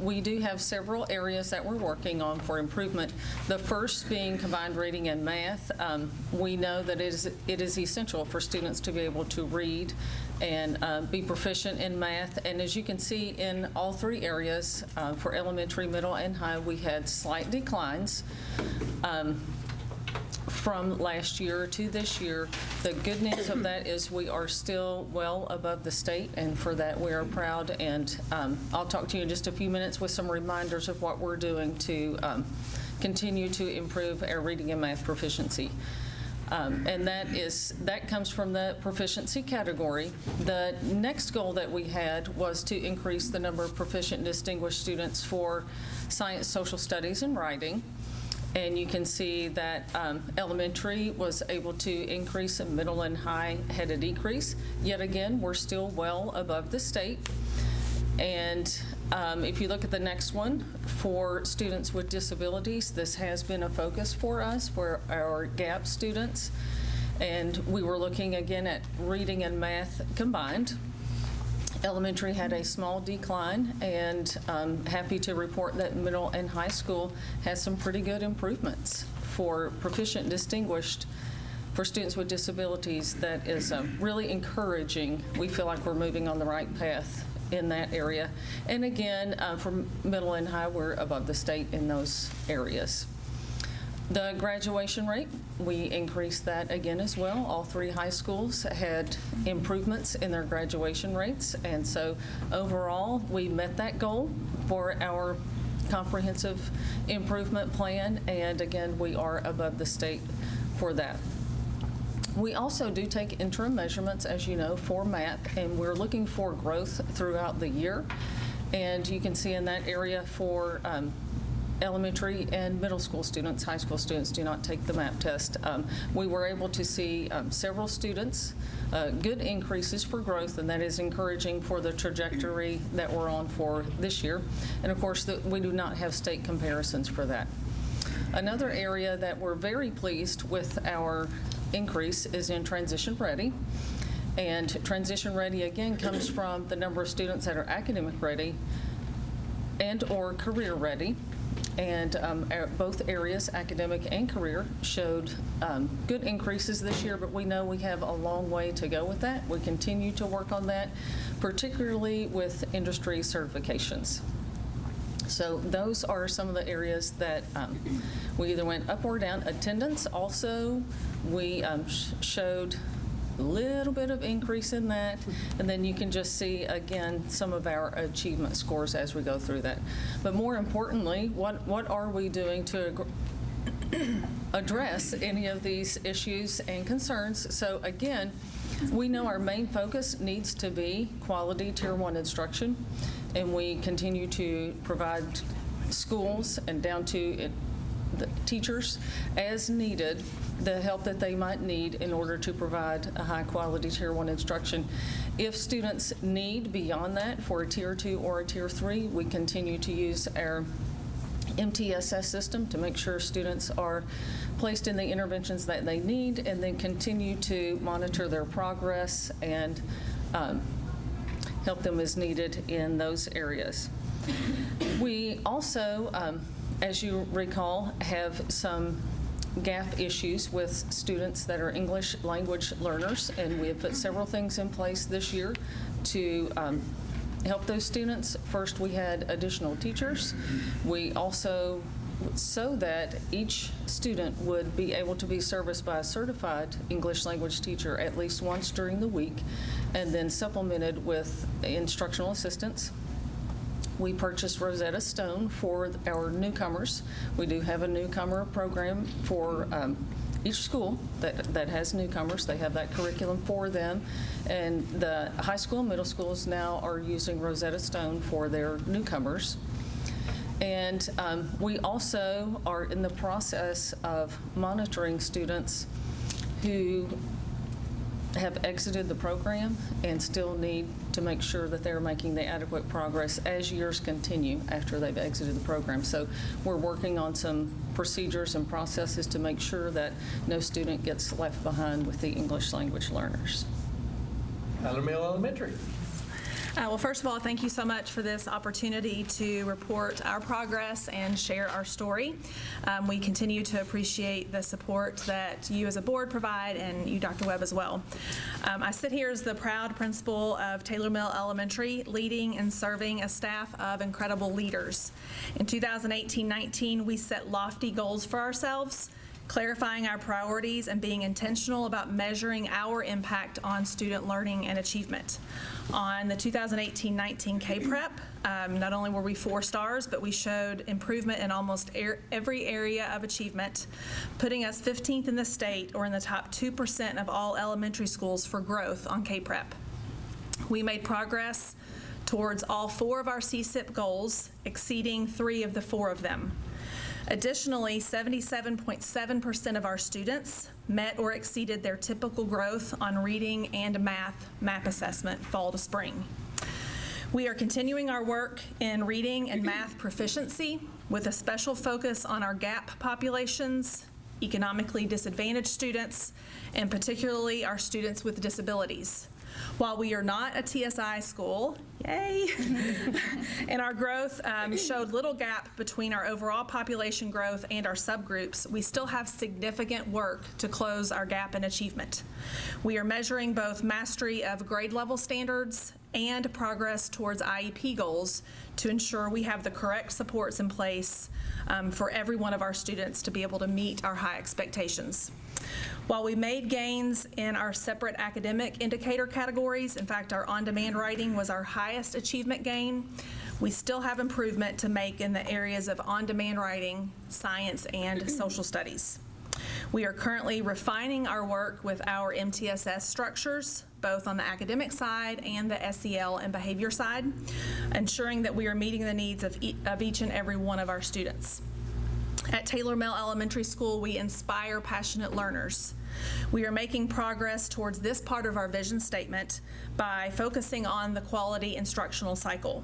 we do have several areas that we're working on for improvement. The first being combined reading and math. We know that it is essential for students to be able to read and be proficient in math. And as you can see in all three areas, for elementary, middle, and high, we had slight declines from last year to this year. The good news of that is we are still well above the state, and for that we are proud. And I'll talk to you in just a few minutes with some reminders of what we're doing to continue to improve our reading and math proficiency. And that comes from the proficiency category. The next goal that we had was to increase the number of proficient and distinguished students for science, social studies, and writing. And you can see that elementary was able to increase, and middle and high had a decrease. Yet again, we're still well above the state. And if you look at the next one, for students with disabilities, this has been a focus for us, for our GAP students. And we were looking again at reading and math combined. Elementary had a small decline, and I'm happy to report that middle and high school has some pretty good improvements for proficient and distinguished for students with disabilities. That is really encouraging. We feel like we're moving on the right path in that area. And again, for middle and high, we're above the state in those areas. The graduation rate, we increased that again as well. All three high schools had improvements in their graduation rates, and so overall we met that goal for our comprehensive improvement plan, and again we are above the state for that. We also do take interim measurements, as you know, for math, and we're looking for growth throughout the year. And you can see in that area for elementary and middle school students. High school students do not take the MAP test. We were able to see several students, good increases for growth, and that is encouraging for the trajectory that we're on for this year. And of course, we do not have state comparisons for that. Another area that we're very pleased with our increase is in transition ready. And transition ready again comes from the number of students that are academic ready and or career ready. And both areas, academic and career, showed good increases this year, but we know we have a long way to go with that. We continue to work on that, particularly with industry certifications. So those are some of the areas that we either went up or down. Attendance also, we showed a little bit of increase in that, and then you can just see again some of our achievement scores as we go through that. But more importantly, what are we doing to address any of these issues and concerns? So again, we know our main focus needs to be quality Tier 1 instruction, and we continue to provide schools and down to the teachers as needed the help that they might need in order to provide a high quality Tier 1 instruction. If students need beyond that for a Tier 2 or a Tier 3, we continue to use our MTSS system to make sure students are placed in the interventions that they need, and then continue to monitor their progress and help them as needed in those areas. We also, as you recall, have some gap issues with students that are English language learners, and we have put several things in place this year to help those students. First, we had additional teachers. We also, so that each student would be able to be serviced by a certified English language teacher at least once during the week, and then supplemented with instructional assistants. We purchased Rosetta Stone for our newcomers. We do have a newcomer program for each school that has newcomers. They have that curriculum for them. And the high school and middle schools now are using Rosetta Stone for their newcomers. And we also are in the process of monitoring students who have exited the program and still need to make sure that they're making the adequate progress as years continue after they've exited the program. So we're working on some procedures and processes to make sure that no student gets left behind with the English language learners. Tyler Mill Elementary. Well, first of all, thank you so much for this opportunity to report our progress and share our story. We continue to appreciate the support that you as a board provide and you, Dr. Webb, as well. I sit here as the proud principal of Taylor Mill Elementary, leading and serving a staff of incredible leaders. In 2018-19, we set lofty goals for ourselves, clarifying our priorities and being intentional about measuring our impact on student learning and achievement. On the 2018-19 K-Prep, not only were we 4 stars, but we showed improvement in almost every area of achievement, putting us 15th in the state or in the top 2% of all elementary schools for growth on K-Prep. We made progress towards all 4 of our CSIP goals, exceeding 3 of the 4 of them. Additionally, 77.7% of our students met or exceeded their typical growth on reading and math MAP assessment fall to spring. We are continuing our work in reading and math proficiency with a special focus on our GAP populations, economically disadvantaged students, and particularly our students with disabilities. While we are not a TSI school, yay, and our growth showed little gap between our overall population growth and our subgroups, we still have significant work to close our gap in achievement. We are measuring both mastery of grade level standards and progress towards IEP goals to ensure we have the correct supports in place for every one of our students to be able to meet our high expectations. While we made gains in our separate academic indicator categories, in fact, our on-demand writing was our highest achievement gain, we still have improvement to make in the areas of on-demand writing, science, and social studies. We are currently refining our work with our MTSS structures, both on the academic side and the SEL and behavior side, ensuring that we are meeting the needs of each and every one of our students. At Taylor Mill Elementary School, we inspire passionate learners. We are making progress towards this part of our vision statement by focusing on the quality instructional cycle.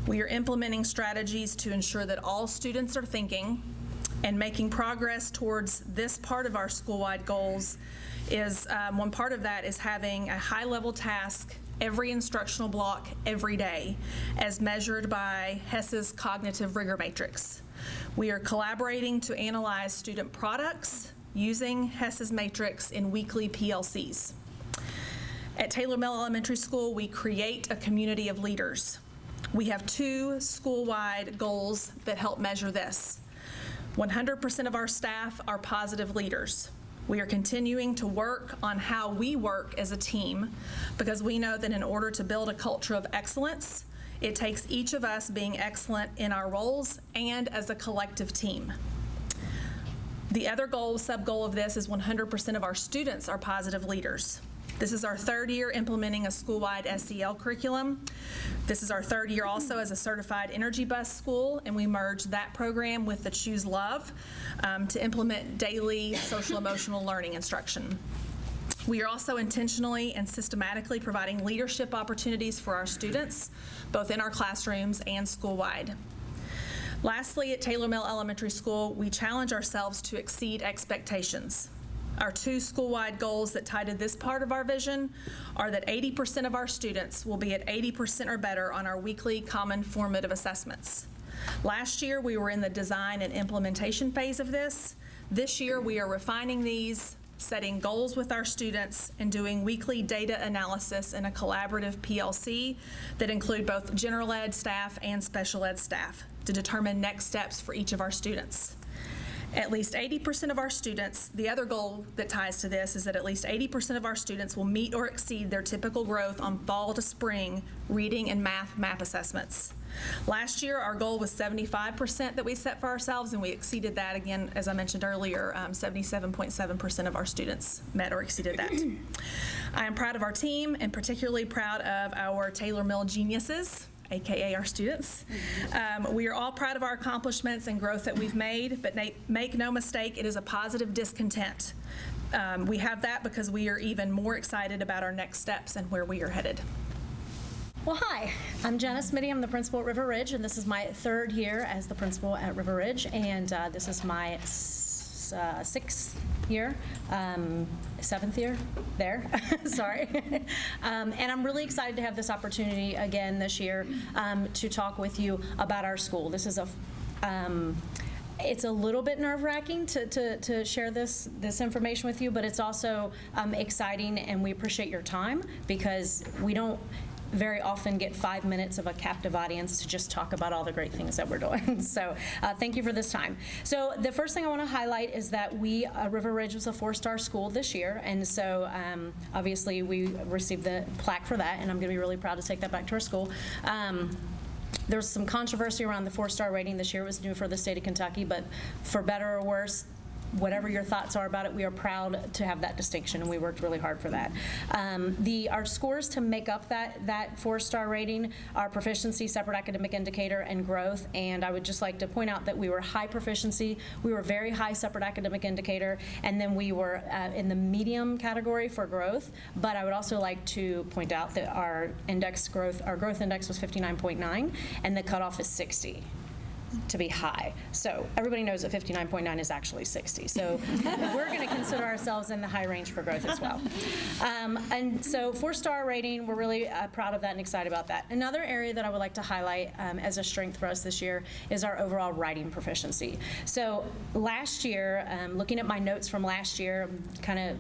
We are implementing strategies to ensure that all students are thinking, and making progress towards this part of our school-wide goals is one part of that is having a high-level task every instructional block every day, as measured by Hess's cognitive rigor matrix. We are collaborating to analyze student products using Hess's matrix in weekly PLCs. At Taylor Mill Elementary School, we create a community of leaders. We have 2 school-wide goals that help measure this. 100% of our staff are positive leaders. We are continuing to work on how we work as a team because we know that in order to build a culture of excellence, it takes each of us being excellent in our roles and as a collective team. The other goal, sub-goal of this is 100% of our students are positive leaders. This is our 3rd year implementing a school-wide SEL curriculum. This is our 3rd year also as a certified Energy Bus school, and we merged that program with the Choose Love to implement daily social emotional learning instruction. We are also intentionally and systematically providing leadership opportunities for our students, both in our classrooms and school-wide. Lastly, at Taylor Mill Elementary School, we challenge ourselves to exceed expectations. Our 2 school-wide goals that tie to this part of our vision are that 80% of our students will be at 80% or better on our weekly common formative assessments. Last year, we were in the design and implementation phase of this. This year, we are refining these, setting goals with our students, and doing weekly data analysis in a collaborative PLC that include both general ed staff and special ed staff to determine next steps for each of our students. At least 80% of our students, the other goal that ties to this is that at least 80% of our students will meet or exceed their typical growth on fall to spring reading and math MAP assessments. Last year, our goal was 75% that we set for ourselves, and we exceeded that again, as I mentioned earlier, 77.7% of our students met or exceeded that. I am proud of our team and particularly proud of our Taylor Mill geniuses, AKA our students. We are all proud of our accomplishments and growth that we've made, but make no mistake, it is a positive discontent. We have that because we are even more excited about our next steps and where we are headed. Well, hi, I'm Jenna Smitty. I'm the principal at River Ridge, and this is my 3rd year as the principal at River Ridge, and this is my 6th year, 7th year there, sorry. And I'm really excited to have this opportunity again this year to talk with you about our school. This is it's a little bit nerve-wracking to share this information with you, but it's also exciting, and we appreciate your time because we don't very often get 5 minutes of a captive audience to just talk about all the great things that we're doing. So thank you for this time. So the first thing I want to highlight is that River Ridge was a 4-star school this year, and so obviously we received the plaque for that, and I'm going to be really proud to take that back to our school. There's some controversy around the 4-star rating this year. It was new for the state of Kentucky, but for better or worse, whatever your thoughts are about it, we are proud to have that distinction, and we worked really hard for that. Our scores to make up that 4-star rating are proficiency, separate academic indicator, and growth. And I would just like to point out that we were high proficiency, we were very high separate academic indicator, and then we were in the medium category for growth. But I would also like to point out that our growth index was 59.9, and the cutoff is 60. To be high. So everybody knows that 59.9 is actually 60. So we're going to consider ourselves in the high range for growth as well. And so 4-star rating, we're really proud of that and excited about that. Another area that I would like to highlight as a strength for us this year is our overall writing proficiency. So last year, looking at my notes from last year, kind of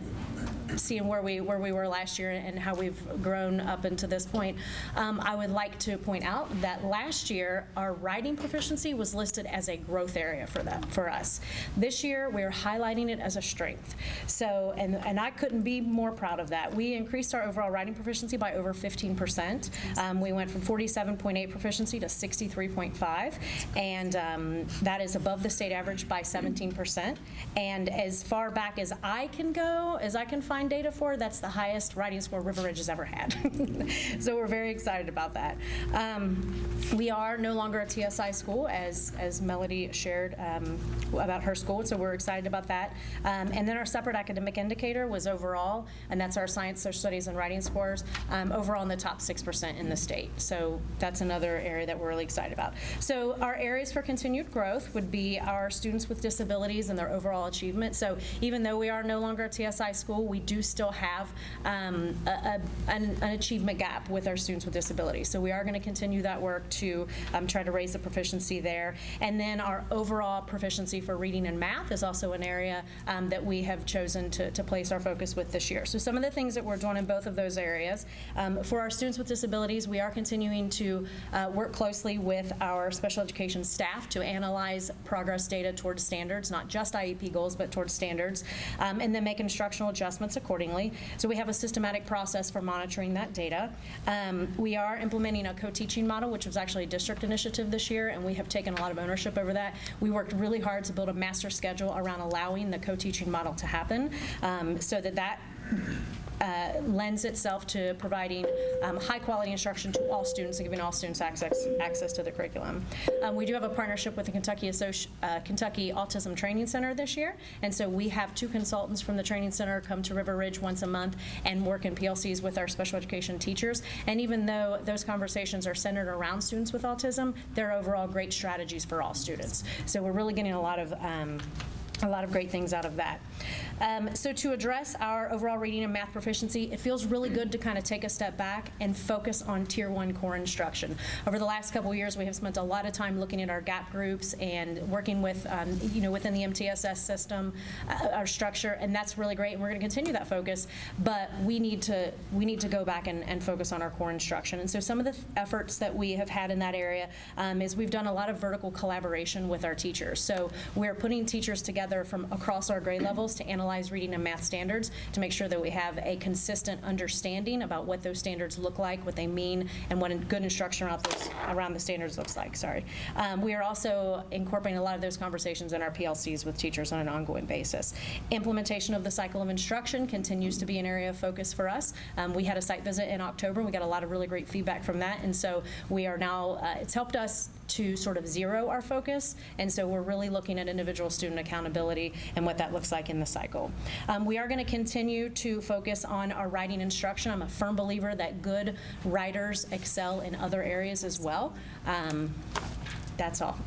seeing where we were last year and how we've grown up into this point, I would like to point out that last year our writing proficiency was listed as a growth area for us. This year we're highlighting it as a strength. So and I couldn't be more proud of that. We increased our overall writing proficiency by over 15%. We went from 47.8 proficiency to 63.5, and that is above the state average by 17%. And as far back as I can go, as I can find data for, that's the highest writing score River Ridge has ever had. So we're very excited about that. We are no longer a TSI school, as Melody shared about her school, so we're excited about that. And then our separate academic indicator was overall, and that's our science, social studies, and writing scores, overall in the top 6% in the state. So that's another area that we're really excited about. So our areas for continued growth would be our students with disabilities and their overall achievement. So even though we are no longer a TSI school, we do still have an achievement gap with our students with disabilities. So we are going to continue that work to try to raise the proficiency there. And then our overall proficiency for reading and math is also an area that we have chosen to place our focus with this year. So some of the things that we're doing in both of those areas. For our students with disabilities, we are continuing to work closely with our special education staff to analyze progress data towards standards, not just IEP goals, but towards standards, and then make instructional adjustments accordingly. So we have a systematic process for monitoring that data. We are implementing a co-teaching model, which was actually a district initiative this year, and we have taken a lot of ownership over that. We worked really hard to build a master schedule around allowing the co-teaching model to happen, so that lends itself to providing high-quality instruction to all students and giving all students access to the curriculum. We do have a partnership with the Kentucky Autism Training Center this year, and so we have 2 consultants from the training center come to River Ridge once a month and work in PLCs with our special education teachers. And even though those conversations are centered around students with autism, they're overall great strategies for all students. So we're really getting a lot of great things out of that. So to address our overall reading and math proficiency, it feels really good to kind of take a step back and focus on Tier 1 core instruction. Over the last couple of years, we have spent a lot of time looking at our gap groups and working with, within the MTSS system, our structure, and that's really great, and we're going to continue that focus, but we need to go back and focus on our core instruction. And so some of the efforts that we have had in that area is we've done a lot of vertical collaboration with our teachers. So we're putting teachers together from across our grade levels to analyze reading and math standards to make sure that we have a consistent understanding about what those standards look like, what they mean, and what good instruction around the standards looks like. We are also incorporating a lot of those conversations in our PLCs with teachers on an ongoing basis. Implementation of the cycle of instruction continues to be an area of focus for us. We had a site visit in October. We got a lot of really great feedback from that, and so we are now, it's helped us to sort of zero our focus, and so we're really looking at individual student accountability and what that looks like in the cycle. We are going to continue to focus on our writing instruction. I'm a firm believer that good writers excel in other areas as well. That's all.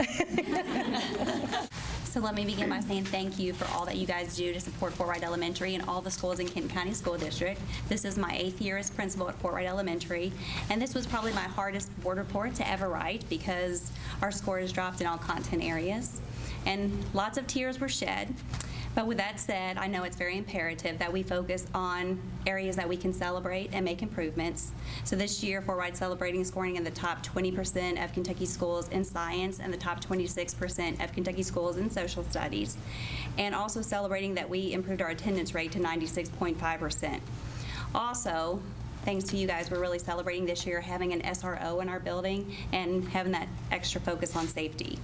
So So let me begin by saying thank you for all that you guys do to support Fort Wright Elementary and all the schools in Kenton County School District. This is my 8th year as principal at Fort Wright Elementary, and this was probably my hardest board report to ever write because our scores dropped in all content areas, and lots of tears were shed. But with that said, I know it's very imperative that we focus on areas that we can celebrate and make improvements. So this year, Fort Wright's celebrating scoring in the top 20% of Kentucky schools in science and the top 26% of Kentucky schools in social studies, and also celebrating that we improved our attendance rate to 96.5%. Also, thanks to you guys, we're really celebrating this year having an SRO in our building and having that extra focus on safety.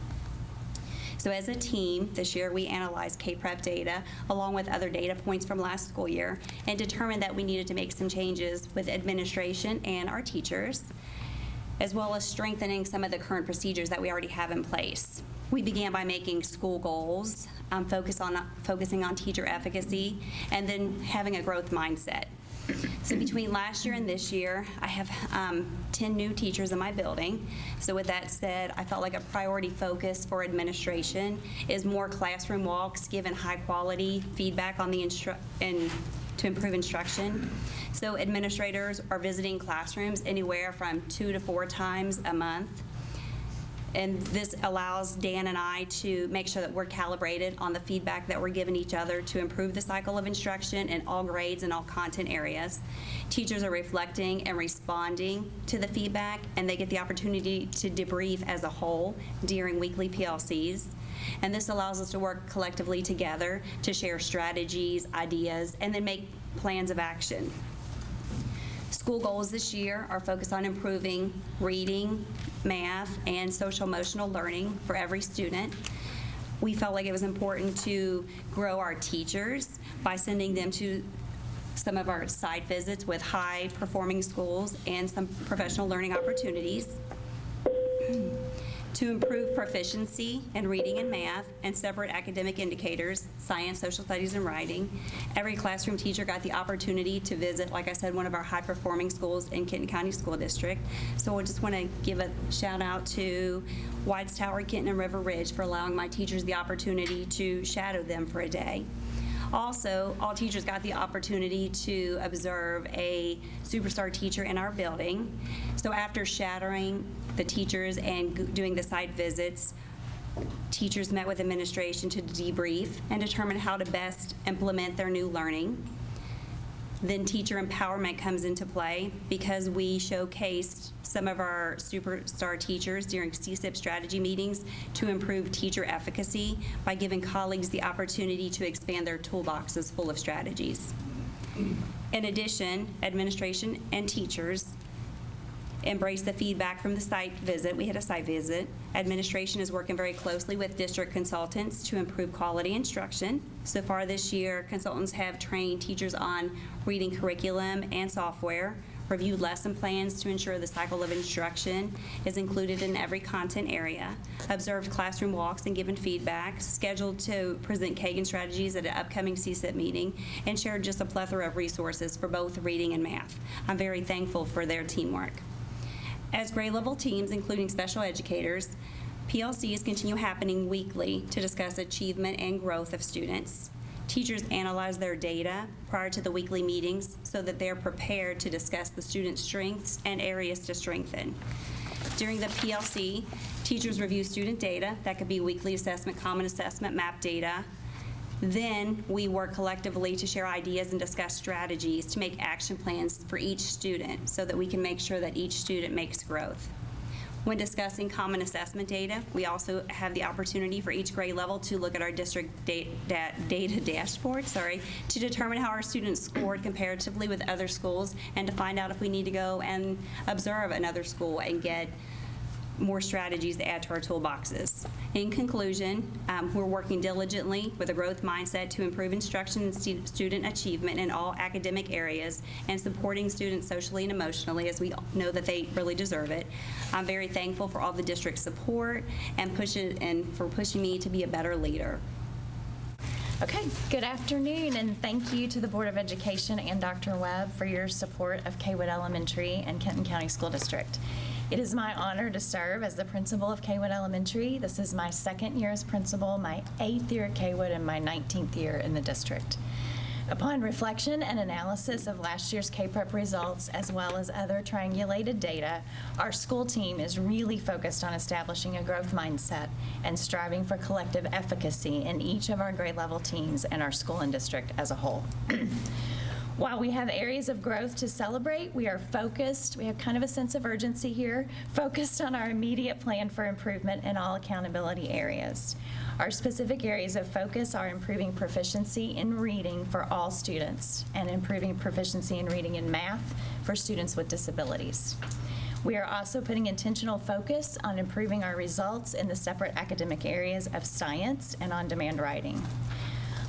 So as a team, this year we analyzed K-Prep data along with other data points from last school year and determined that we needed to make some changes with administration and our teachers, as well as strengthening some of the current procedures that we already have in place. We began by making school goals, focusing on teacher efficacy, and then having a growth mindset. So between last year and this year, I have 10 new teachers in my building. So with that said, I felt like a priority focus for administration is more classroom walks, given high quality feedback on the to improve instruction. So administrators are visiting classrooms anywhere from 2 to 4 times a month. And this allows Dan and I to make sure that we're calibrated on the feedback that we're giving each other to improve the cycle of instruction in all grades and all content areas. Teachers are reflecting and responding to the feedback, and they get the opportunity to debrief as a whole during weekly PLCs. And this allows us to work collectively together to share strategies, ideas, and then make plans of action. School goals this year are focused on improving reading, math, and social emotional learning for every student. We felt like it was important to grow our teachers by sending them to some of our site visits with high-performing schools and some professional learning opportunities. To improve proficiency in reading and math and separate academic indicators, science, social studies, and writing. Every classroom teacher got the opportunity to visit, like I said, one of our high-performing schools in Kenton County School District. So I just want to give a shout out to White's Tower, Kenton, and River Ridge for allowing my teachers the opportunity to shadow them for a day. Also, all teachers got the opportunity to observe a superstar teacher in our building. So after shadowing the teachers and doing the site visits, teachers met with administration to debrief and determine how to best implement their new learning. Then teacher empowerment comes into play because we showcased some of our superstar teachers during CSIP strategy meetings to improve teacher efficacy by giving colleagues the opportunity to expand their toolboxes full of strategies. In addition, administration and teachers embrace the feedback from the site visit. We had a site visit. Administration is working very closely with district consultants to improve quality instruction. So far this year, consultants have trained teachers on reading curriculum and software, reviewed lesson plans to ensure the cycle of instruction is included in every content area, observed classroom walks and given feedback, scheduled to present Kagan strategies at an upcoming CSIP meeting, and shared just a plethora of resources for both reading and math. I'm very thankful for their teamwork. As grade level teams, including special educators, PLCs continue happening weekly to discuss achievement and growth of students. Teachers analyze their data prior to the weekly meetings so that they're prepared to discuss the students' strengths and areas to strengthen. During the PLC, teachers review student data. That could be weekly assessment, common assessment, MAP data. Then we work collectively to share ideas and discuss strategies to make action plans for each student so that we can make sure that each student makes growth. When discussing common assessment data, we also have the opportunity for each grade level to look at our district data dashboard, to determine how our students scored comparatively with other schools and to find out if we need to go and observe another school and get more strategies to add to our toolboxes. In conclusion, we're working diligently with a growth mindset to improve instruction and student achievement in all academic areas and supporting students socially and emotionally, as we know that they really deserve it. I'm very thankful for all the district support and for pushing me to be a better leader. Okay, good afternoon, and thank you to the Board of Education and Dr. Webb for your support of Kaywood Elementary and Kenton County School District. It is my honor to serve as the principal of Kaywood Elementary. This is my second year as principal, my 8th year at Kaywood, and my 19th year in the district. Upon reflection and analysis of last year's K-Prep results, as well as other triangulated data, our school team is really focused on establishing a growth mindset and striving for collective efficacy in each of our grade level teams and our school and district as a whole. While we have areas of growth to celebrate, we are focused, we have kind of a sense of urgency here, focused on our immediate plan for improvement in all accountability areas. Our specific areas of focus are improving proficiency in reading for all students and improving proficiency in reading and math for students with disabilities. We are also putting intentional focus on improving our results in the separate academic areas of science and on-demand writing.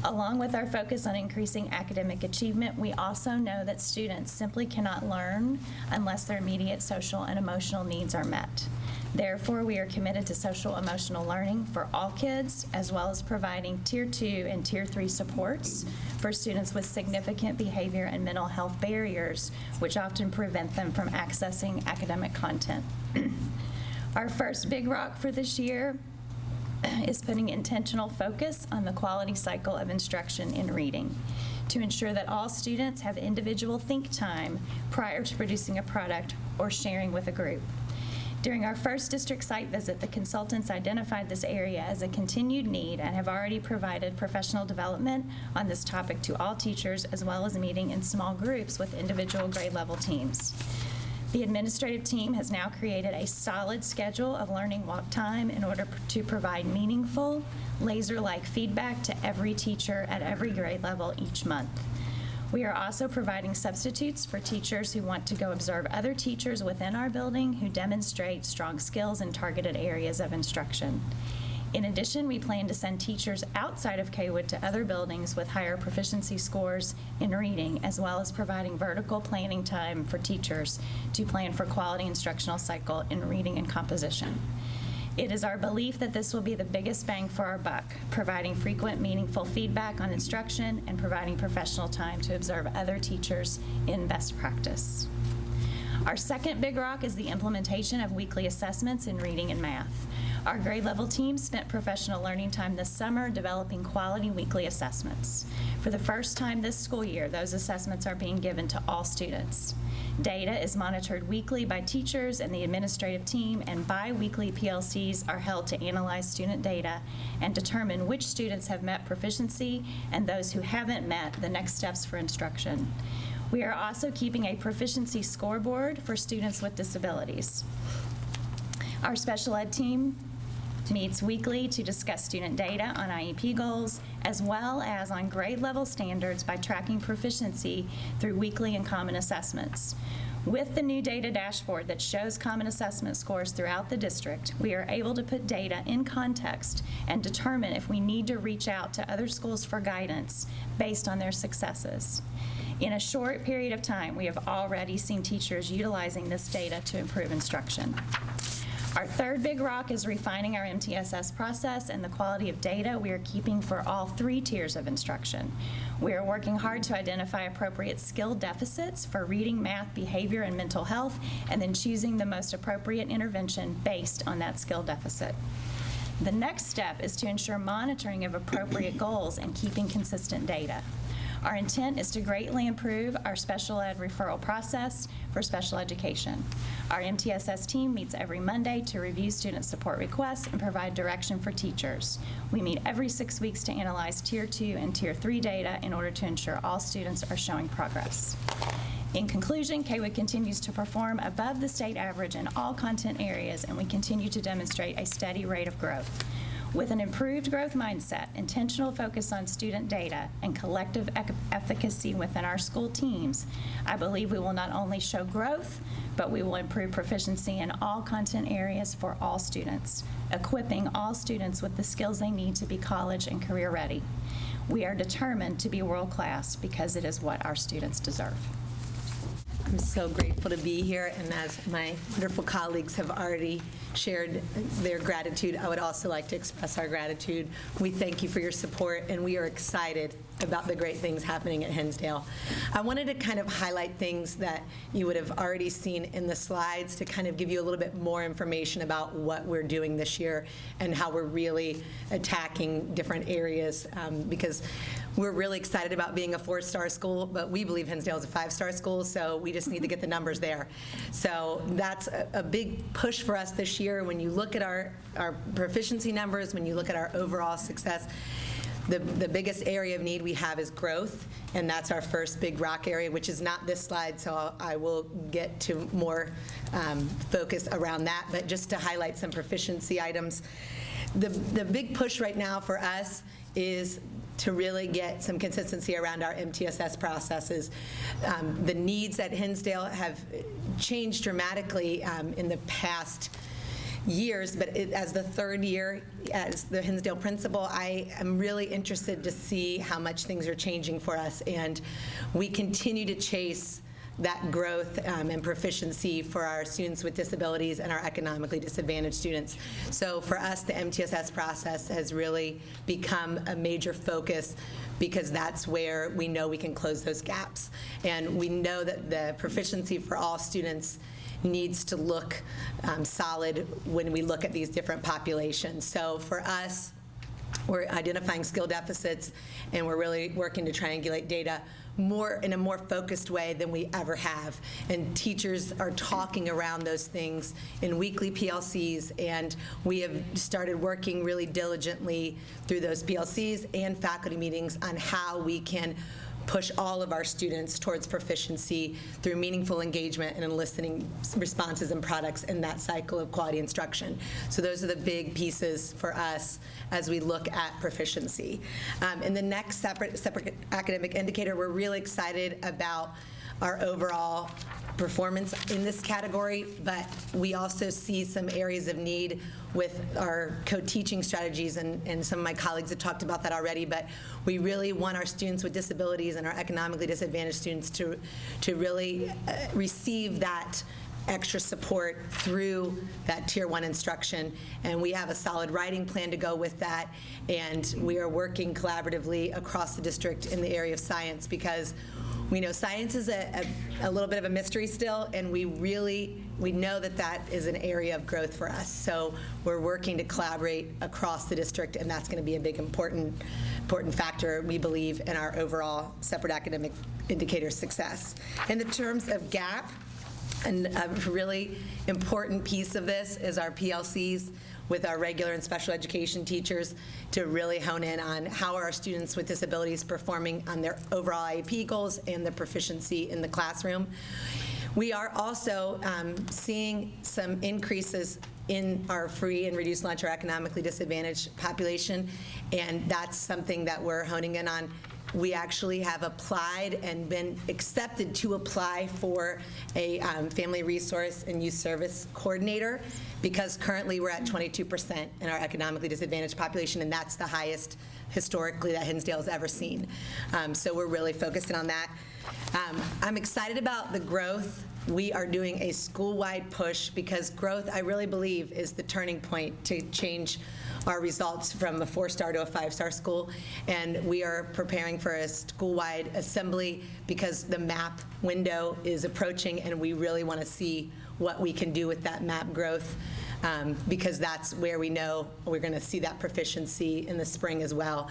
Along with our focus on increasing academic achievement, we also know that students simply cannot learn unless their immediate social and emotional needs are met. Therefore, we are committed to social emotional learning for all kids, as well as providing Tier 2 and Tier 3 supports for students with significant behavior and mental health barriers, which often prevent them from accessing academic content. Our first big rock for this year is putting intentional focus on the quality cycle of instruction in reading to ensure that all students have individual think time prior to producing a product or sharing with a group. During our first district site visit, the consultants identified this area as a continued need and have already provided professional development on this topic to all teachers, as well as meeting in small groups with individual grade level teams. The administrative team has now created a solid schedule of learning walk time in order to provide meaningful, laser-like feedback to every teacher at every grade level each month. We are also providing substitutes for teachers who want to go observe other teachers within our building who demonstrate strong skills in targeted areas of instruction. In addition, we plan to send teachers outside of Kaywood to other buildings with higher proficiency scores in reading, as well as providing vertical planning time for teachers to plan for quality instructional cycle in reading and composition. It is our belief that this will be the biggest bang for our buck, providing frequent, meaningful feedback on instruction and providing professional time to observe other teachers in best practice. Our second big rock is the implementation of weekly assessments in reading and math. Our grade level team spent professional learning time this summer developing quality weekly assessments. For the first time this school year, those assessments are being given to all students. Data is monitored weekly by teachers and the administrative team, and bi-weekly PLCs are held to analyze student data and determine which students have met proficiency and those who haven't met the next steps for instruction. We are also keeping a proficiency scoreboard for students with disabilities. Our special ed team meets weekly to discuss student data on IEP goals, as well as on grade level standards by tracking proficiency through weekly and common assessments. With the new data dashboard that shows common assessment scores throughout the district, we are able to put data in context and determine if we need to reach out to other schools for guidance based on their successes. In a short period of time, we have already seen teachers utilizing this data to improve instruction. Our third big rock is refining our MTSS process and the quality of data we are keeping for all 3 tiers of instruction. We are working hard to identify appropriate skill deficits for reading, math, behavior, and mental health, and then choosing the most appropriate intervention based on that skill deficit. The next step is to ensure monitoring of appropriate goals and keeping consistent data. Our intent is to greatly improve our special ed referral process for special education. Our MTSS team meets every Monday to review student support requests and provide direction for teachers. We meet every 6 weeks to analyze Tier 2 and Tier 3 data in order to ensure all students are showing progress. In conclusion, Kaywood continues to perform above the state average in all content areas, and we continue to demonstrate a steady rate of growth. With an improved growth mindset, intentional focus on student data, and collective efficacy within our school teams, I believe we will not only show growth, but we will improve proficiency in all content areas for all students, equipping all students with the skills they need to be college and career ready. We are determined to be world-class because it is what our students deserve. I'm so grateful to be here, and as my wonderful colleagues have already shared their gratitude, I would also like to express our gratitude. We thank you for your support, and we are excited about the great things happening at Hinsdale. I wanted to kind of highlight things that you would have already seen in the slides to kind of give you a little bit more information about what we're doing this year and how we're really attacking different areas, because we're really excited about being a 4-star school, but we believe Hinsdale is a 5-star school, so we just need to get the numbers there. So that's a big push for us this year. When you look at our proficiency numbers, when you look at our overall success, the biggest area of need we have is growth, and that's our first big rock area, which is not this slide, so I will get to more focus around that. But just to highlight some proficiency items, the big push right now for us is to really get some consistency around our MTSS processes. The needs at Hinsdale have changed dramatically in the past years, but as the third year as the Hinsdale principal, I am really interested to see how much things are changing for us, and we continue to chase that growth and proficiency for our students with disabilities and our economically disadvantaged students. So for us, the MTSS process has really become a major focus because that's where we know we can close those gaps. And we know that the proficiency for all students needs to look solid when we look at these different populations. So for us, we're identifying skill deficits, and we're really working to triangulate data in a more focused way than we ever have. And teachers are talking around those things in weekly PLCs, and we have started working really diligently through those PLCs and faculty meetings on how we can push all of our students towards proficiency through meaningful engagement and eliciting responses and products in that cycle of quality instruction. So those are the big pieces for us as we look at proficiency. In the next separate academic indicator, we're really excited about our overall performance in this category, but we also see some areas of need with our co-teaching strategies, and some of my colleagues have talked about that already, but we really want our students with disabilities and our economically disadvantaged students to really receive that extra support through that Tier 1 instruction, and we have a solid writing plan to go with that, and we are working collaboratively across the district in the area of science, because we know science is a little bit of a mystery still, and we know that is an area of growth for us. So we're working to collaborate across the district, and that's going to be a big important factor, we believe, in our overall separate academic indicator success. In the terms of gap, and a really important piece of this is our PLCs with our regular and special education teachers to really hone in on how are our students with disabilities performing on their overall IEP goals and the proficiency in the classroom. We are also seeing some increases in our free and reduced lunch or economically disadvantaged population, and that's something that we're honing in on. We actually have applied and been accepted to apply for a family resource and youth service coordinator, because currently we're at 22% in our economically disadvantaged population, and that's the highest historically that Hinsdale has ever seen. So we're really focusing on that. I'm excited about the growth. We are doing a school-wide push because growth, I really believe, is the turning point to change our results from a 4-star to a 5-star school, and we are preparing for a school-wide assembly because the MAP window is approaching, and we really want to see what we can do with that MAP growth, because that's where we know we're going to see that proficiency in the spring as well.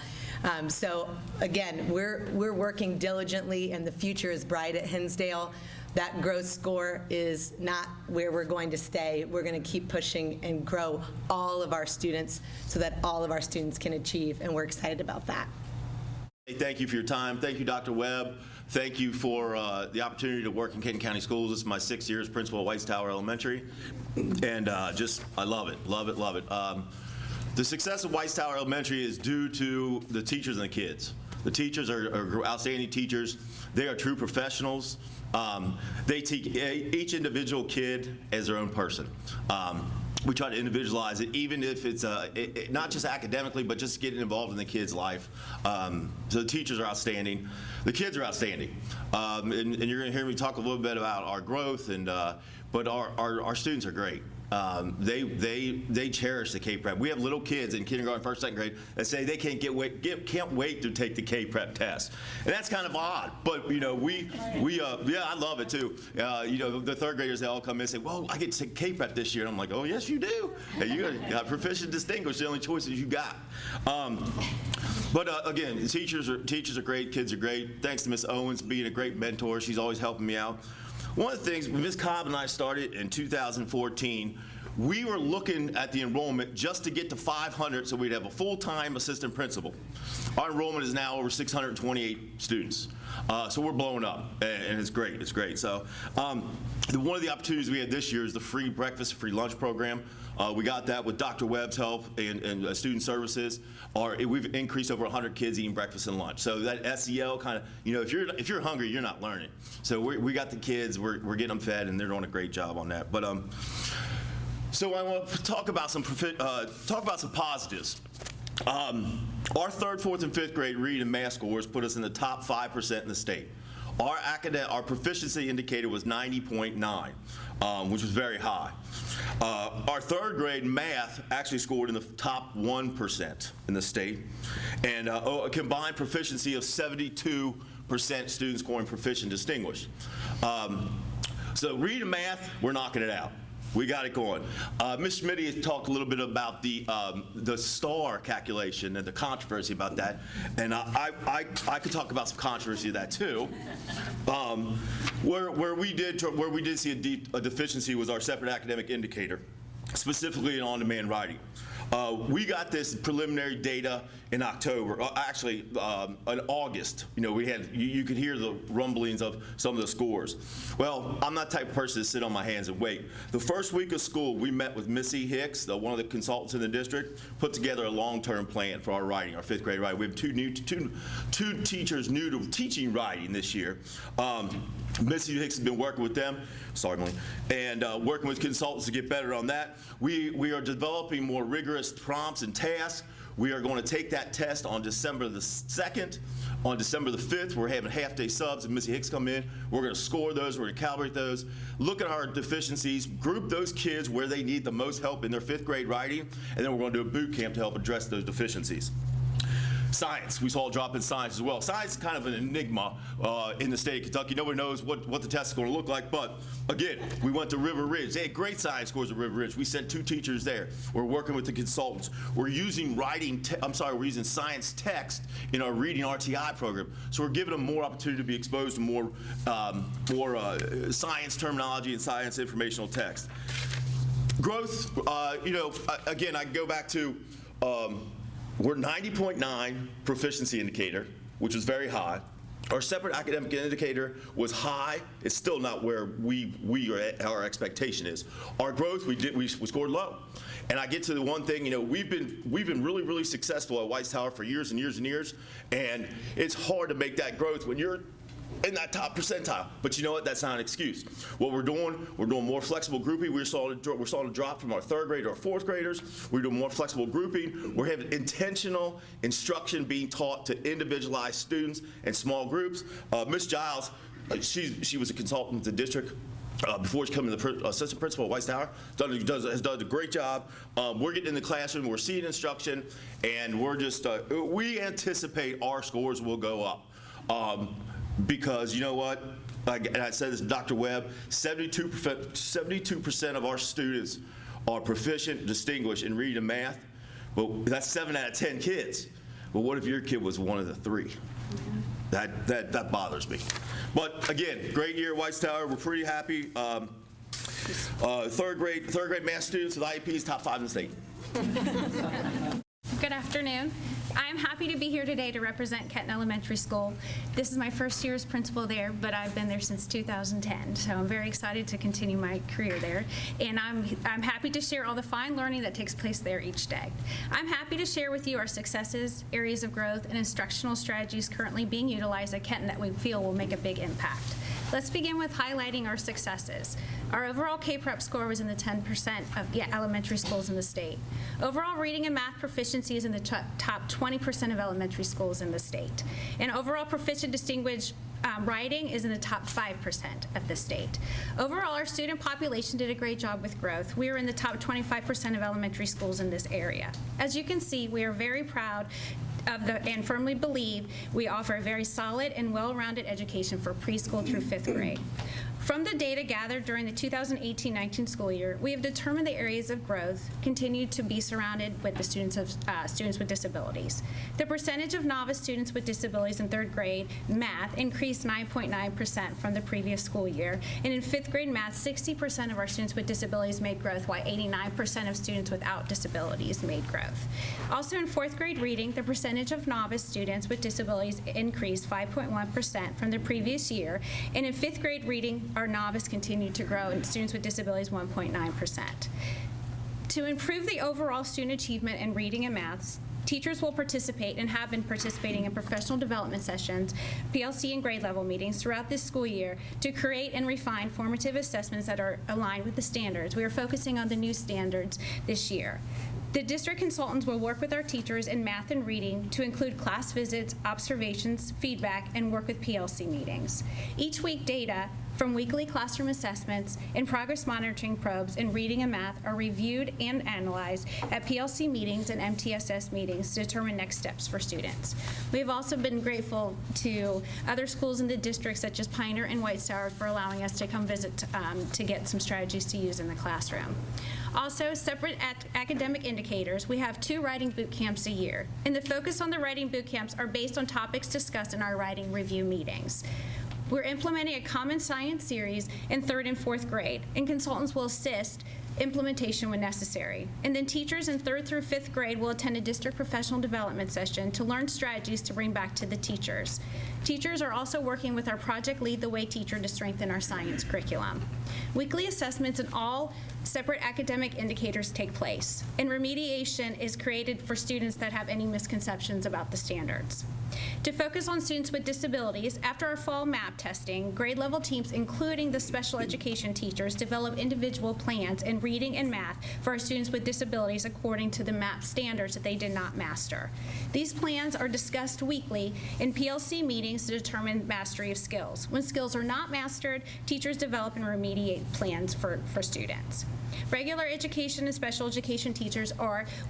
So again, we're working diligently, and the future is bright at Hinsdale. That growth score is not where we're going to stay. We're going to keep pushing and grow all of our students so that all of our students can achieve, and we're excited about that. Hey, thank you for your time. Thank you, Dr. Webb. Thank you for the opportunity to work in Kenton County Schools. This is my 6th year as principal at Whites Tower Elementary, and I love it, love it, love it. The success of Whites Tower Elementary is due to the teachers and the kids. The teachers are outstanding teachers. They are true professionals. They take each individual kid as their own person. we try to individualize it, even if it's not just academically, but just getting involved in the kid's life. So the teachers are outstanding. The kids are outstanding. And you're going to hear me talk a little bit about our growth, but our students are great. They cherish the K-Prep. We have little kids in kindergarten, first, second grade that say they can't wait to take the K-Prep test, and that's kind of odd. But yeah, I love it too. The third graders, they all come in and say, "Well, I get to take K-Prep this year." And I'm like, "Oh, yes, you do. And you got proficient, distinguished. The only choices you got." But again, the teachers are great. Kids are great. Thanks to Miss Owens being a great mentor. She's always helping me out. One of the things, when Ms. Cobb and I started in 2014, we were looking at the enrollment just to get to 500 so we'd have a full-time assistant principal. Our enrollment is now over 628 students. So we're blowing up, and it's great. It's great. So one of the opportunities we had this year is the free breakfast, free lunch program. We got that with Dr. Webb's help and student services. We've increased over 100 kids eating breakfast and lunch. So that SEL kind of, if you're hungry, you're not learning. So we got the kids, we're getting them fed, and they're doing a great job on that. But so I want to talk about some positives. Our third, fourth, and fifth grade read and math scores put us in the top 5% in the state. Our proficiency indicator was 90.9, which was very high. Our third grade math actually scored in the top 1% in the state, and a combined proficiency of 72% students scoring proficient distinguished. So read and math, we're knocking it out. We got it going. Ms. Schmitty has talked a little bit about the STAR calculation and the controversy about that, and I could talk about some controversy of that too. Where we did see a deficiency was our separate academic indicator, specifically in on-demand writing. We got this preliminary data in October, actually in August. You could hear the rumblings of some of the scores. Well, I'm not the type of person to sit on my hands and wait. The first week of school, we met with Missy Hicks, one of the consultants in the district, put together a long-term plan for our writing, our fifth grade writing. We have two teachers new to teaching writing this year. Missy Hicks has been working with them, sorry, Emily, and working with consultants to get better on that. We are developing more rigorous prompts and tasks. We are going to take that test on December the 2nd. On December the 5th, we're having half-day subs, and Missy Hicks come in. We're going to score those. We're going to calibrate those, look at our deficiencies, group those kids where they need the most help in their fifth grade writing, and then we're going to do a boot camp to help address those deficiencies. Science, we saw a drop in science as well. Science is kind of an enigma in the state of Kentucky. Nobody knows what the test is going to look like, but again, we went to River Ridge. They had great science scores at River Ridge. We sent 2 teachers there. We're working with the consultants. We're using we're using science text in our reading RTI program. So we're giving them more opportunity to be exposed to more science terminology and science informational text. Growth, again, I go back to, we're 90.9 proficiency indicator, which is very high. Our separate academic indicator was high. It's still not where our expectation is. Our growth, we scored low. And I get to the one thing, we've been really, really successful at White Tower for years and years and years, and it's hard to make that growth when you're in that top percentile. But you know what? That's not an excuse. What we're doing more flexible grouping. We're starting to drop from our third grade to our fourth graders. We're doing more flexible grouping. We're having intentional instruction being taught to individualized students and small groups. Ms. Giles, she was a consultant with the district. Before she's coming to the assistant principal at White Tower, has done a great job. We're getting in the classroom, we're seeing instruction, and we're just, we anticipate our scores will go up. Because you know what, and I said this to Dr. Webb, 72% of our students are proficient, distinguished in reading and math. Well, that's 7 out of 10 kids. Well, what if your kid was one of the 3? That bothers me. But again, great year at White Tower. We're pretty happy. Third grade math students with IEPs, top 5 in the state. Good afternoon. I'm happy to be here today to represent Kenton Elementary School. This is my first year as principal there, but I've been there since 2010, so I'm very excited to continue my career there. And I'm happy to share all the fine learning that takes place there each day. I'm happy to share with you our successes, areas of growth, and instructional strategies currently being utilized at Kenton that we feel will make a big impact. Let's begin with highlighting our successes. Our overall K-Prep score was in the 10% of elementary schools in the state. Overall reading and math proficiency is in the top 20% of elementary schools in the state. And overall proficient distinguished writing is in the top 5% of the state. Overall, our student population did a great job with growth. We are in the top 25% of elementary schools in this area. As you can see, we are very proud of and firmly believe we offer a very solid and well-rounded education for preschool through 5th grade. From the data gathered during the 2018-19 school year, we have determined the areas of growth continue to be surrounded with the students with disabilities. The percentage of novice students with disabilities in 3rd grade math increased 9.9% from the previous school year, and in 5th grade math, 60% of our students with disabilities made growth, while 89% of students without disabilities made growth. Also in 4th grade reading, the percentage of novice students with disabilities increased 5.1% from the previous year, and in 5th grade reading, our novice continued to grow, and students with disabilities 1.9%. To improve the overall student achievement in reading and math, teachers will participate and have been participating in professional development sessions, PLC and grade level meetings throughout this school year to create and refine formative assessments that are aligned with the standards. We are focusing on the new standards this year. The district consultants will work with our teachers in math and reading to include class visits, observations, feedback, and work with PLC meetings. Each week, data from weekly classroom assessments and progress monitoring probes in reading and math are reviewed and analyzed at PLC meetings and MTSS meetings to determine next steps for students. We have also been grateful to other schools in the district, such as Pioneer and White Tower, for allowing us to come visit to get some strategies to use in the classroom. Also, separate academic indicators, we have 2 writing boot camps a year, and the focus on the writing boot camps are based on topics discussed in our writing review meetings. We're implementing a common science series in 3rd and 4th grade, and consultants will assist implementation when necessary. And then teachers in 3rd through 5th grade will attend a district professional development session to learn strategies to bring back to the teachers. Teachers are also working with our Project Lead the Way teacher to strengthen our science curriculum. Weekly assessments and all separate academic indicators take place, and remediation is created for students that have any misconceptions about the standards. To focus on students with disabilities, after our fall MAP testing, grade level teams, including the special education teachers, develop individual plans in reading and math for our students with disabilities according to the MAP standards that they did not master. These plans are discussed weekly in PLC meetings to determine mastery of skills. When skills are not mastered, teachers develop and remediate plans for students. Regular education and special education teachers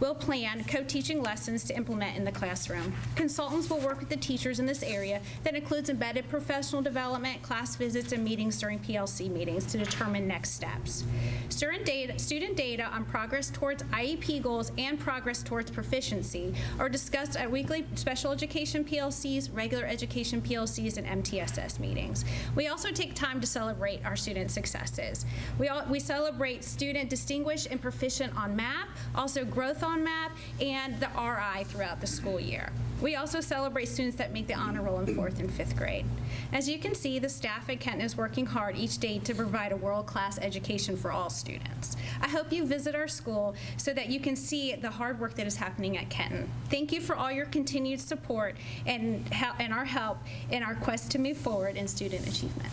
will plan co-teaching lessons to implement in the classroom. Consultants will work with the teachers in this area that includes embedded professional development, class visits, and meetings during PLC meetings to determine next steps. Student data on progress towards IEP goals and progress towards proficiency are discussed at weekly special education PLCs, regular education PLCs, and MTSS meetings. We also take time to celebrate our student successes. We celebrate student distinguished and proficient on MAP, also growth on MAP, and the RI throughout the school year. We also celebrate students that make the honor roll in 4th and 5th grade. As you can see, the staff at Kenton is working hard each day to provide a world-class education for all students. I hope you visit our school so that you can see the hard work that is happening at Kenton. Thank you for all your continued support and our help in our quest to move forward in student achievement.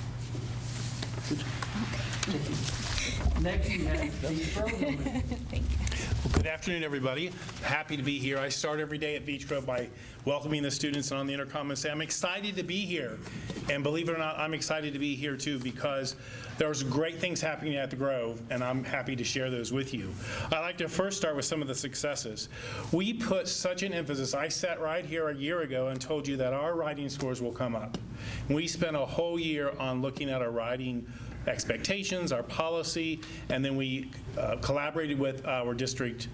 Next, we have the program. Thank you. Well, good afternoon, everybody. Happy to be here. I start every day at Beech Grove by welcoming the students and on the intercom and say, I'm excited to be here. And believe it or not, I'm excited to be here too because there's great things happening at the Grove, and I'm happy to share those with you. I'd like to first start with some of the successes. We put such an emphasis. I sat right here a year ago and told you that our writing scores will come up. We spent a whole year on looking at our writing expectations, our policy, and then we collaborated with our district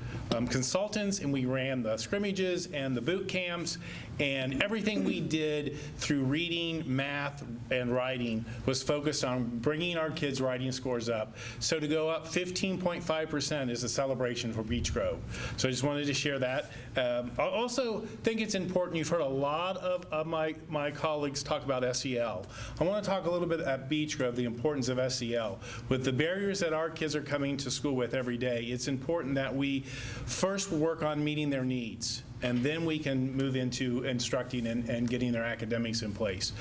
consultants, and we ran the scrimmages and the boot camps, and everything we did through reading, math, and writing was focused on bringing our kids' writing scores up. So to go up 15.5% is a celebration for Beech Grove. So I just wanted to share that. I also think it's important, you've heard a lot of my colleagues talk about SEL. I want to talk a little bit at Beech Grove, the importance of SEL. With the barriers that our kids are coming to school with every day, it's important that we first work on meeting their needs. and then we can move into instructing and getting their academics in place.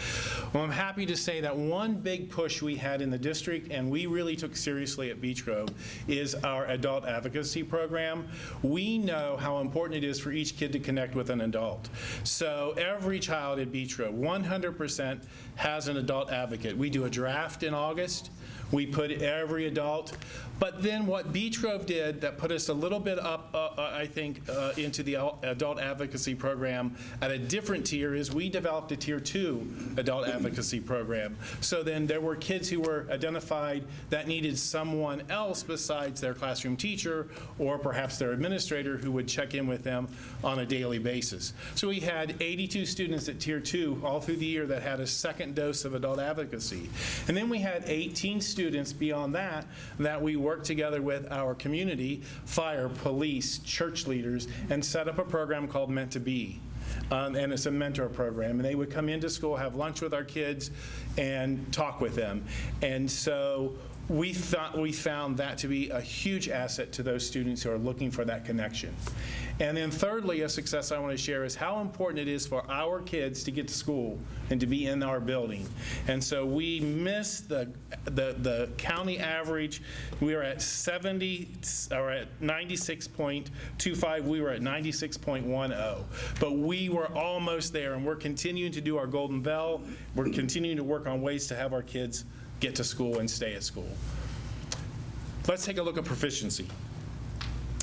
Well, I'm happy to say that one big push we had in the district, and we really took seriously at Beech Grove, is our adult advocacy program. We know how important it is for each kid to connect with an adult. So every child at Beech Grove, 100% has an adult advocate. We do a draft in August. We put every adult, but then what Beech Grove did that put us a little bit up, I think, into the adult advocacy program at a different tier is we developed a tier 2 adult advocacy program. So then there were kids who were identified that needed someone else besides their classroom teacher or perhaps their administrator who would check in with them on a daily basis. So we had 82 students at tier 2 all through the year that had a second dose of adult advocacy. And then we had 18 students beyond that we worked together with our community, fire, police, church leaders, and set up a program called Meant to Be. And it's a mentor program. And they would come into school, have lunch with our kids, and talk with them. And so we found that to be a huge asset to those students who are looking for that connection. And then thirdly, a success I want to share is how important it is for our kids to get to school and to be in our building. And so we missed the county average. We were at 96.25. We were at 96.10. But we were almost there, and we're continuing to do our Golden Bell. We're continuing to work on ways to have our kids get to school and stay at school. Let's take a look at proficiency.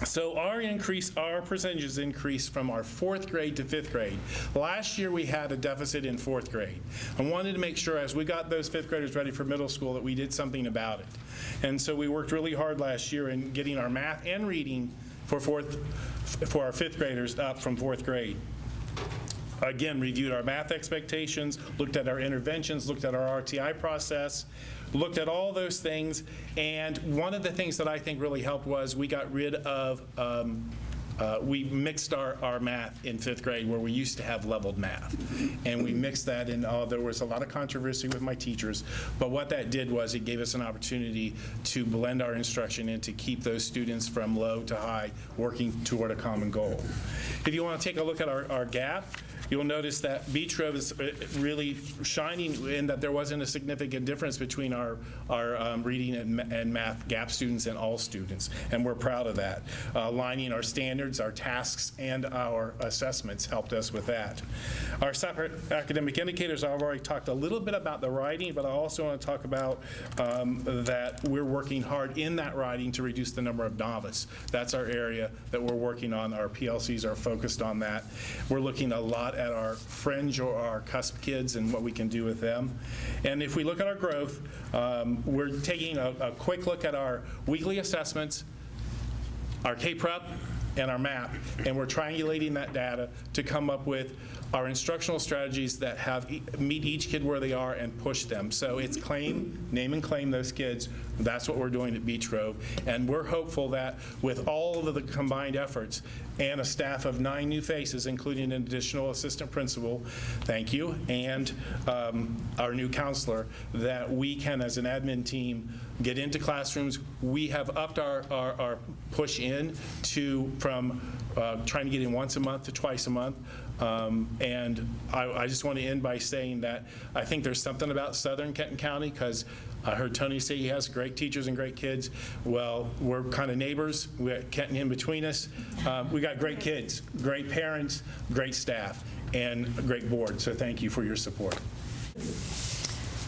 So our percentages increased from our 4th grade to 5th grade. Last year we had a deficit in 4th grade. I wanted to make sure as we got those 5th graders ready for middle school that we did something about it. And so we worked really hard last year in getting our math and reading for our 5th graders up from 4th grade. Again, reviewed our math expectations, looked at our interventions, looked at our RTI process, looked at all those things, and one of the things that I think really helped was we got rid of, we mixed our math in 5th grade where we used to have leveled math. And we mixed that in, there was a lot of controversy with my teachers, but what that did was it gave us an opportunity to blend our instruction and to keep those students from low to high working toward a common goal. If you want to take a look at our gap, you'll notice that Beech Grove is really shining in that there wasn't a significant difference between our reading and math gap students and all students, and we're proud of that. Aligning our standards, our tasks, and our assessments helped us with that. Our separate academic indicators, I've already talked a little bit about the writing, but I also want to talk about that we're working hard in that writing to reduce the number of novice. That's our area that we're working on. Our PLCs are focused on that. We're looking a lot at our fringe or our cusp kids and what we can do with them. And if we look at our growth, we're taking a quick look at our weekly assessments, our K-Prep, and our MAP, and we're triangulating that data to come up with our instructional strategies that meet each kid where they are and push them. So it's name and claim those kids. That's what we're doing at Beech Grove. And we're hopeful that with all of the combined efforts and a staff of 9 new faces, including an additional assistant principal, thank you, and our new counselor, that we can, as an admin team, get into classrooms. We have upped our push in from trying to get in once a month to twice a month. And I just want to end by saying that I think there's something about Southern Kenton County, because I heard Tony say he has great teachers and great kids. Well, we're kind of neighbors. We got Kenton in between us. We got great kids, great parents, great staff, and a great board. So thank you for your support.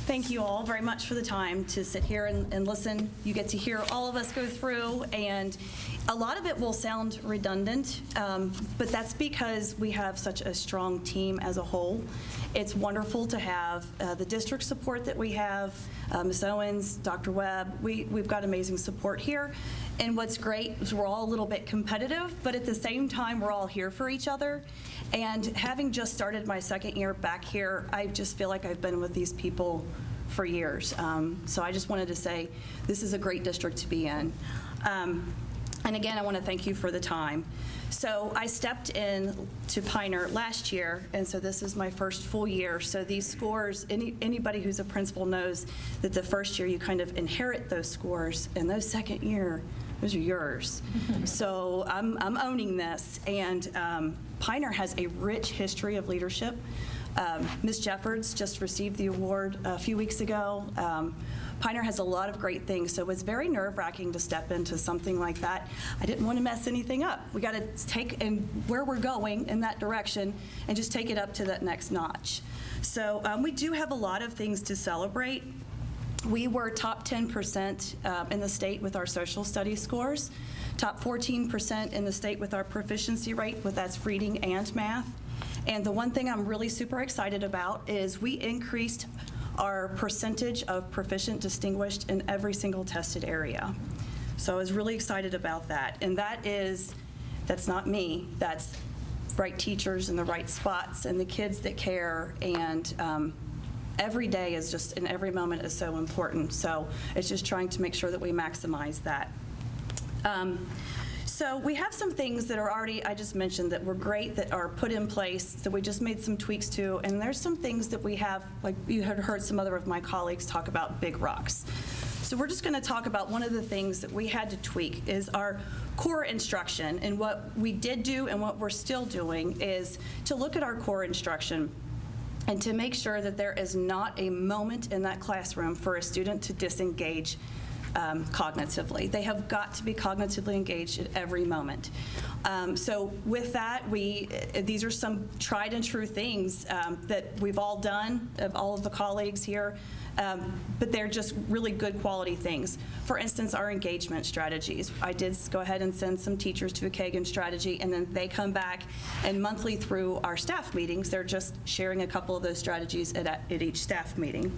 Thank you all very much for the time to sit here and listen. You get to hear all of us go through, and a lot of it will sound redundant, but that's because we have such a strong team as a whole. It's wonderful to have the district support that we have, Ms. Owens, Dr. Webb. We've got amazing support here. And what's great is we're all a little bit competitive, but at the same time, we're all here for each other. And having just started my 2nd year back here, I just feel like I've been with these people for years. So I just wanted to say this is a great district to be in. And again, I want to thank you for the time. So I stepped in to Pioneer last year, and so this is my first full year. So these scores, anybody who's a principal knows that the first year you kind of inherit those scores, and those 2nd year, those are yours. So I'm owning this. And Pioneer has a rich history of leadership. Ms. Jeffords just received the award a few weeks ago. Pioneer has a lot of great things, so it was very nerve-wracking to step into something like that. I didn't want to mess anything up. We got to take and where we're going in that direction and just take it up to that next notch. So we do have a lot of things to celebrate. We were top 10% in the state with our social studies scores, top 14% in the state with our proficiency rate, that's reading and math. And the one thing I'm really super excited about is we increased our percentage of proficient distinguished in every single tested area. So I was really excited about that. And that's not me, that's right teachers in the right spots and the kids that care. And every day is just, and every moment is so important. So it's just trying to make sure that we maximize that. So we have some things that are already, I just mentioned, that were great, that are put in place, that we just made some tweaks to, and there's some things that we have, like you had heard some other of my colleagues talk about big rocks. So we're just going to talk about one of the things that we had to tweak is our core instruction. And what we did do and what we're still doing is to look at our core instruction and to make sure that there is not a moment in that classroom for a student to disengage cognitively. They have got to be cognitively engaged at every moment. So with that, these are some tried and true things that we've all done, of all of the colleagues here, but they're just really good quality things. For instance, our engagement strategies. I did go ahead and send some teachers to a Kagan strategy, and then they come back and monthly through our staff meetings, they're just sharing a couple of those strategies at each staff meeting.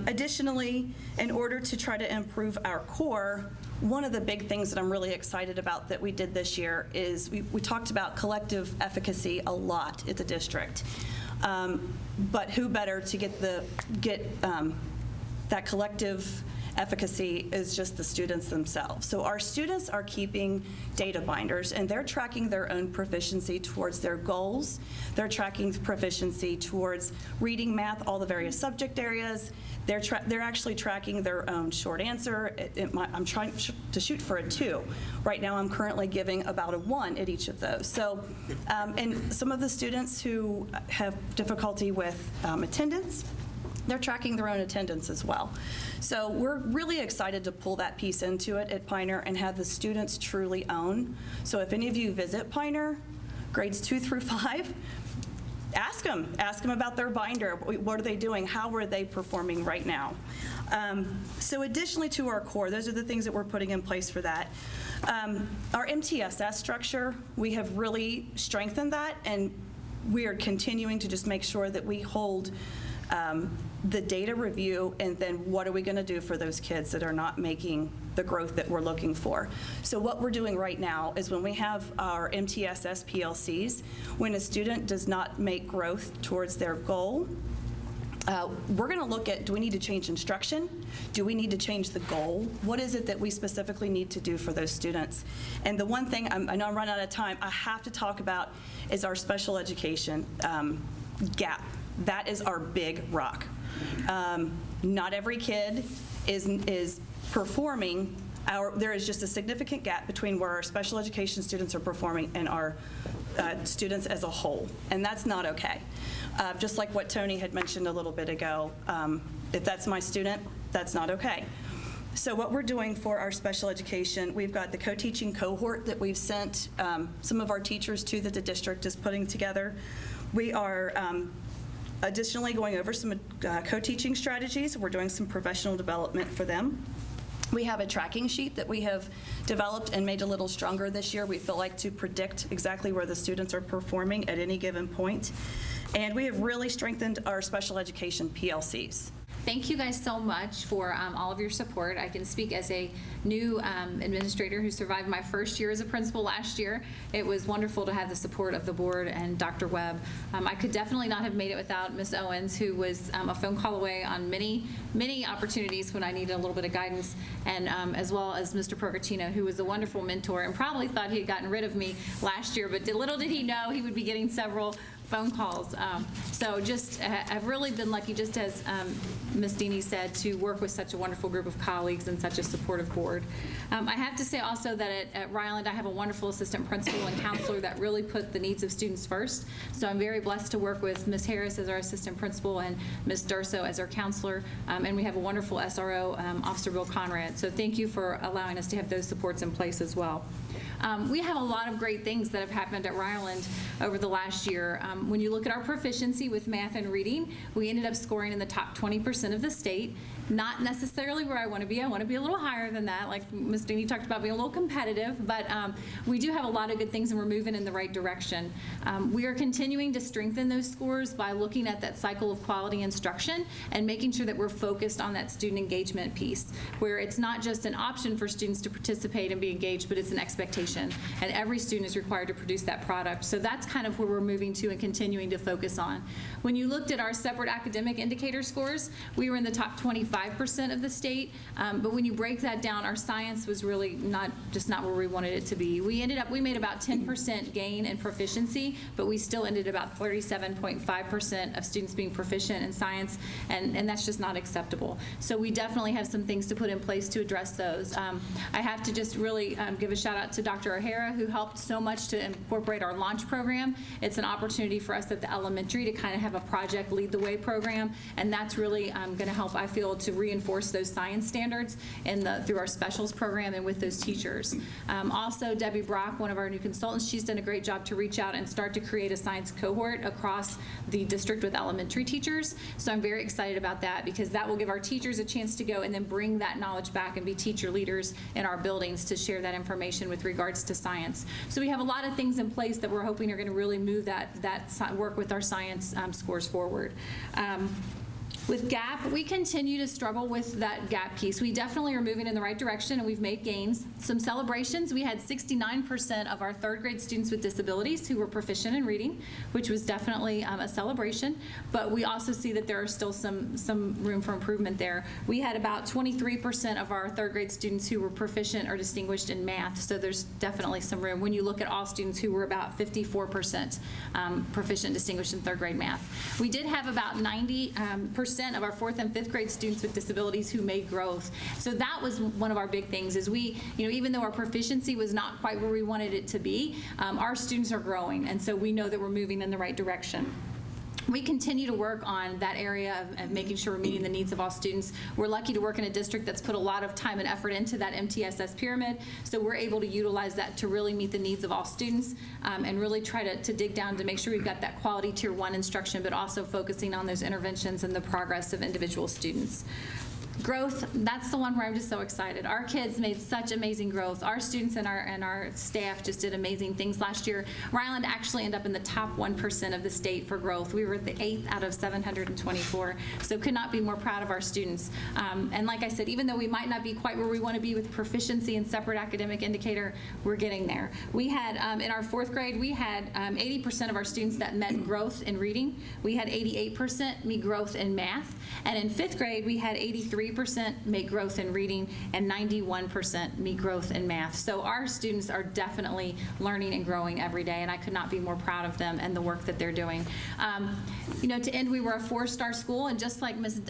Additionally, in order to try to improve our core, one of the big things that I'm really excited about that we did this year is we talked about collective efficacy a lot at the district. But who better to get that collective efficacy is just the students themselves. So our students are keeping data binders, and they're tracking their own proficiency towards their goals. They're tracking proficiency towards reading, math, all the various subject areas. They're actually tracking their own short answer. I'm trying to shoot for a 2. Right now, I'm currently giving about a 1 at each of those. So, and some of the students who have difficulty with attendance, they're tracking their own attendance as well. So we're really excited to pull that piece into it at Pioneer and have the students truly own. So if any of you visit Pioneer, grades 2 through 5, ask them about their binder. What are they doing? How are they performing right now? So additionally to our core, those are the things that we're putting in place for that. Our MTSS structure, we have really strengthened that, and we are continuing to just make sure that we hold the data review, and then what are we going to do for those kids that are not making the growth that we're looking for. So what we're doing right now is when we have our MTSS PLCs, when a student does not make growth towards their goal, we're going to look at, do we need to change instruction? Do we need to change the goal? What is it that we specifically need to do for those students? And the one thing, I know I'm running out of time, I have to talk about is our special education gap. That is our big rock. Not every kid is performing. There is just a significant gap between where our special education students are performing and our students as a whole, and that's not okay. Just like what Tony had mentioned a little bit ago, if that's my student, that's not okay. So what we're doing for our special education, we've got the co-teaching cohort that we've sent some of our teachers to that the district is putting together. We are additionally going over some co-teaching strategies. We're doing some professional development for them. We have a tracking sheet that we have developed and made a little stronger this year. We feel like to predict exactly where the students are performing at any given point. And we have really strengthened our special education PLCs. Thank you guys so much for all of your support. I can speak as a new administrator who survived my first year as a principal last year. It was wonderful to have the support of the board and Dr. Webb. I could definitely not have made it without Ms. Owens, who was a phone call away on many opportunities when I needed a little bit of guidance, and as well as Mr. Procaccino, who was a wonderful mentor and probably thought he had gotten rid of me last year, but little did he know he would be getting several phone calls. So just, I've really been lucky, just as Ms. Deeney said, to work with such a wonderful group of colleagues and such a supportive board. I have to say also that at Ryland, I have a wonderful assistant principal and counselor that really put the needs of students first. So I'm very blessed to work with Ms. Harris as our assistant principal and Ms. Durso as our counselor. And we have a wonderful SRO, Officer Bill Conrad. So thank you for allowing us to have those supports in place as well. We have a lot of great things that have happened at Ryland over the last year. When you look at our proficiency with math and reading, we ended up scoring in the top 20% of the state. Not necessarily where I want to be. I want to be a little higher than that, like Ms. Deeney talked about being a little competitive, but we do have a lot of good things and we're moving in the right direction. We are continuing to strengthen those scores by looking at that cycle of quality instruction and making sure that we're focused on that student engagement piece, where it's not just an option for students to participate and be engaged, but it's an expectation, and every student is required to produce that product. So that's kind of where we're moving to and continuing to focus on. When you looked at our separate academic indicator scores, we were in the top 25% of the state, but when you break that down, our science was really not where we wanted it to be. We made about 10% gain in proficiency, but we still ended about 37.5% of students being proficient in science, and that's just not acceptable. So we definitely have some things to put in place to address those. I have to just really give a shout out to Dr. O'Hara, who helped so much to incorporate our launch program. It's an opportunity for us at the elementary to kind of have a project lead the way program, and that's really going to help, I feel, to reinforce those science standards through our specials program and with those teachers. Also, Debbie Brock, one of our new consultants, she's done a great job to reach out and start to create a science cohort across the district with elementary teachers. So I'm very excited about that, because that will give our teachers a chance to go and then bring that knowledge back and be teacher leaders in our buildings to share that information with regards to science. So we have a lot of things in place that we're hoping are going to really move that work with our science scores forward. With GAP, we continue to struggle with that GAP piece. We definitely are moving in the right direction, and we've made gains. Some celebrations, we had 69% of our third grade students with disabilities who were proficient in reading, which was definitely a celebration, but we also see that there are still some room for improvement there. We had about 23% of our third grade students who were proficient or distinguished in math, so there's definitely some room when you look at all students who were about 54% proficient, distinguished in third grade math. We did have about 90% of our fourth and fifth grade students with disabilities who made growth. So that was one of our big things, is we, even though our proficiency was not quite where we wanted it to be, our students are growing, and so we know that we're moving in the right direction. We continue to work on that area of making sure we're meeting the needs of all students. We're lucky to work in a district that's put a lot of time and effort into that MTSS pyramid, so we're able to utilize that to really meet the needs of all students and really try to dig down to make sure we've got that quality Tier 1 instruction, but also focusing on those interventions and the progress of individual students. Growth, that's the one where I'm just so excited. Our kids made such amazing growth. Our students and our staff just did amazing things last year. Ryland actually ended up in the top 1% of the state for growth. We were the 8th out of 724, so could not be more proud of our students. And like I said, even though we might not be quite where we want to be with proficiency and separate academic indicator, we're getting there. We had, in our fourth grade, we had 80% of our students that met growth in reading. We had 88% meet growth in math. And in fifth grade, we had 83% make growth in reading and 91% meet growth in math. So our students are definitely learning and growing every day, and I could not be more proud of them and the work that they're doing. To end, we were a 4-star school, and just like Ms.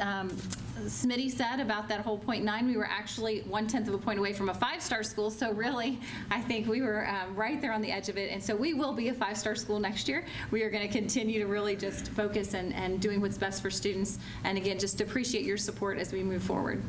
Smitty said about that whole 0.9, we were actually 1/10 of a point away from a 5-star school. So really, I think we were right there on the edge of it. And so we will be a 5-star school next year. We are going to continue to really just focus and doing what's best for students. And again, just appreciate your support as we move forward.